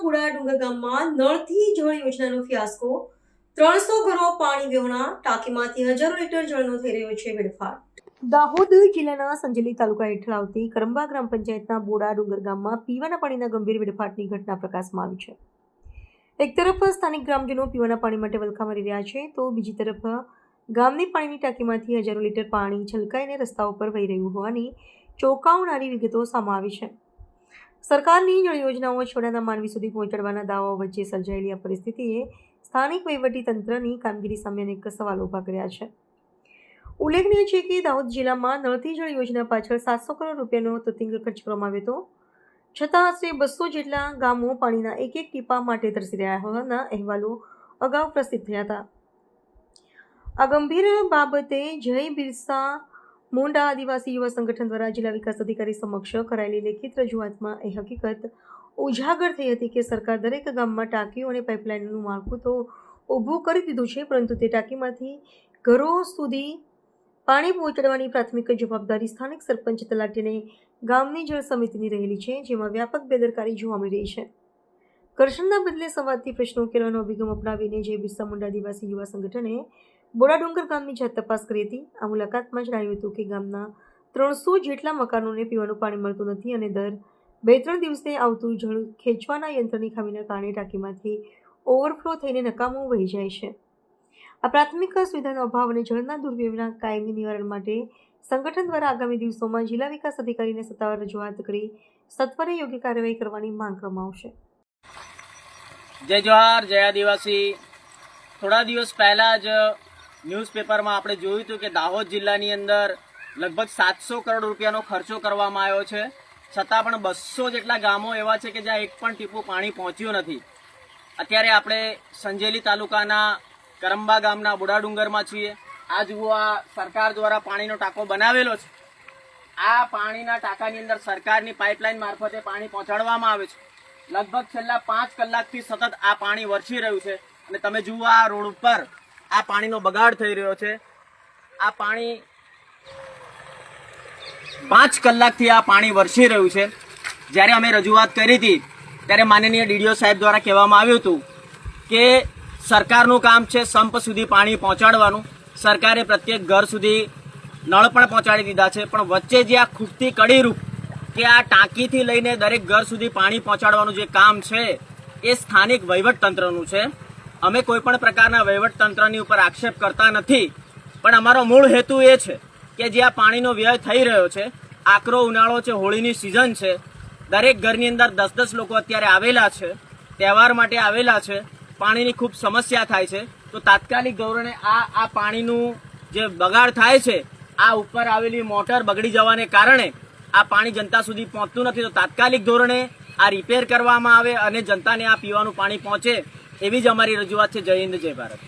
બોડા ડુંગર ગામમાં નળથી જળ યોજનાનો ફિયાસ્કો 300 ઘરો પાણી વિહોણા ટાંકીમાંથી હજારો લીટર જળનો થઈ રહ્યો છે વેડફાટ। દાહોદ જિલ્લાના સંજેલી તાલુકા હેઠળ આવતી કરંબા ગ્રામ પંચાયતના બોડા ડુંગર ગામમાં પીવાના પાણીના ગંભીર વેડફાટની ઘટના પ્રકાશમાં આવી છે। એક તરફ સ્થાનિક ગ્રામજનો પીવાના પાણી માટે વલખા મારી રહ્યા છે તો બીજી તરફ ગામની પાણીની ટાંકીમાંથી હજારો લીટર પાણી છલકાઈને રસ્તા ઉપર વહી રહ્યું હોવાની ચોંકાવનારી વિગતો સામે આવી છે। સરકારની જળ યોજનાઓ છોડાના માનવી સુધી પહોંચાડવાના દાવાઓ વચ્ચે સર્જાયેલી આ પરિસ્થિતિએ સ્થાનિક વહીવટીતંત્રની કામગીરી સામે અનેક સવાલો ઊભા કર્યા છે। ઉલ્લેખનીય છે કે દાહોદ જિલ્લામાં નળથી જળ યોજના પાછળ 700 કરોડ રૂપિયાનો તતિંગ ખર્ચ કરવામાં આવ્યો હતો, છતાં આશરે 200 જેટલા ગામો પાણીના એક એક ટીપા માટે તરસી રહ્યા હોવાના અહેવાલો અગાઉ પ્રસિદ્ધ થયા હતા। આ ગંભીર બાબતે જય બિરસા મુંડા આદિવાસી યુવા સંગઠન દ્વારા જિલ્લા વિકાસ અધિકારી સમક્ષ કરાયેલી લેખિત રજૂઆતમાં એ હકીકત ઉજાગર થઈ હતી કે સરકાર દરેક ગામમાં ટાંકીઓ અને પાઇપલાઇનનું માળખું તો ઊભું કરી દીધું છે, પરંતુ તે ટાંકીમાંથી ઘરો સુધી પાણી પહોંચાડવાની પ્રાથમિક જવાબદારી સ્થાનિક સરપંચ તલાટી અને ગામની જળ સમિતિની રહેલી છે, જેમાં વ્યાપક બેદરકારી જોવા મળી રહી છે। ઘર્ષણના બદલે સંવાદથી પ્રશ્નો ઉકેલવાનો અભિગમ અપનાવીને જય બિરસા મુંડા આદિવાસી યુવા સંગઠને બોડા ડુંગર ગામની જાત તપાસ કરી હતી। આ મુલાકાતમાં જણાવ્યું હતું કે ગામના 300 જેટલા મકાનોને પીવાનું પાણી મળતું નથી અને દર 2-3 દિવસે આવતું જળ ખેંચવાના યંત્રની ખામીના કારણે ટાંકીમાંથી ઓવરફ્લો થઈને નકામું વહી જાય છે। આ પ્રાથમિક સુવિધાનો અભાવ અને જળના દુર્વ્યવહારના કાયમી નિવારણ માટે સંગઠન દ્વારા આગામી દિવસોમાં જિલ્લા વિકાસ અધિકારીને સત્તાવાર રજૂઆત કરી સત્વરે યોગ્ય કાર્યવાહી કરવાની માંગ કરવામાં આવશે। જય જોહાર, જય આદિવાસી। થોડા દિવસ પહેલા જ ન્યૂઝપેપરમાં આપણે જોયું હતું કે દાહોદ જિલ્લાની અંદર લગભગ 700 કરોડ રૂપિયાનો ખર્ચો કરવામાં આવ્યો છે, છતાં પણ 200 જેટલા ગામો એવા છે કે જ્યાં એક પણ ટીપું પાણી પહોંચ્યું નથી। અત્યારે આપણે સંજેલી તાલુકાના કરંબા ગામના બોડા ડુંગરમાં છીએ। આ જુઓ, આ સરકાર દ્વારા પાણીનો ટાંકો બનાવેલો છે। આ પાણીના ટાંકાની અંદર સરકારની પાઇપલાઇન મારફતે પાણી પહોંચાડવામાં આવે છે। લગભગ છેલ્લા 5 કલાકથી સતત આ પાણી વરસી રહ્યું છે અને તમે જુઓ આ રોડ ઉપર આ પાણીનો બગાડ થઈ રહ્યો છે। આ પાણી 5 કલાકથી આ પાણી વરસી રહ્યું છે। જ્યારે અમે રજૂઆત કરી હતી ત્યારે માનનીય ડીડીઓ સાહેબ દ્વારા કહેવામાં આવ્યું હતું કે સરકારનું કામ છે સંપ સુધી પાણી પહોંચાડવાનું। સરકારે પ્રત્યેક ઘર સુધી નળ પણ પહોંચાડી દીધા છે, પણ વચ્ચે જે આ ખૂટતી કડીરૂપ કે આ ટાંકીથી લઈને દરેક ઘર સુધી પાણી પહોંચાડવાનું જે કામ છે એ સ્થાનિક વહીવટતંત્રનું છે। અમે કોઈ પણ પ્રકારના વહીવટતંત્રની ઉપર આક્ષેપ કરતા નથી, પણ અમારો મૂળ હેતુ એ છે કે જે આ પાણીનો વ્યય થઈ રહ્યો છે, આકરો ઉનાળો છે, હોળીની સિઝન છે, દરેક ઘરની અંદર 10-10 લોકો અત્યારે આવેલા છે, તહેવાર માટે આવેલા છે, પાણીની ખૂબ સમસ્યા થાય છે, તો તાત્કાલિક ધોરણે આ પાણીનું જે બગાડ થાય છે, આ ઉપર આવેલી મોટર બગડી જવાને કારણે આ પાણી જનતા સુધી પહોંચતું નથી, તો તાત્કાલિક ધોરણે આ રિપેર કરવામાં આવે અને જનતાને આ પીવાનું પાણી પહોંચે, એવી જ અમારી રજૂઆત છે। જય હિન્દ, જય ભારત।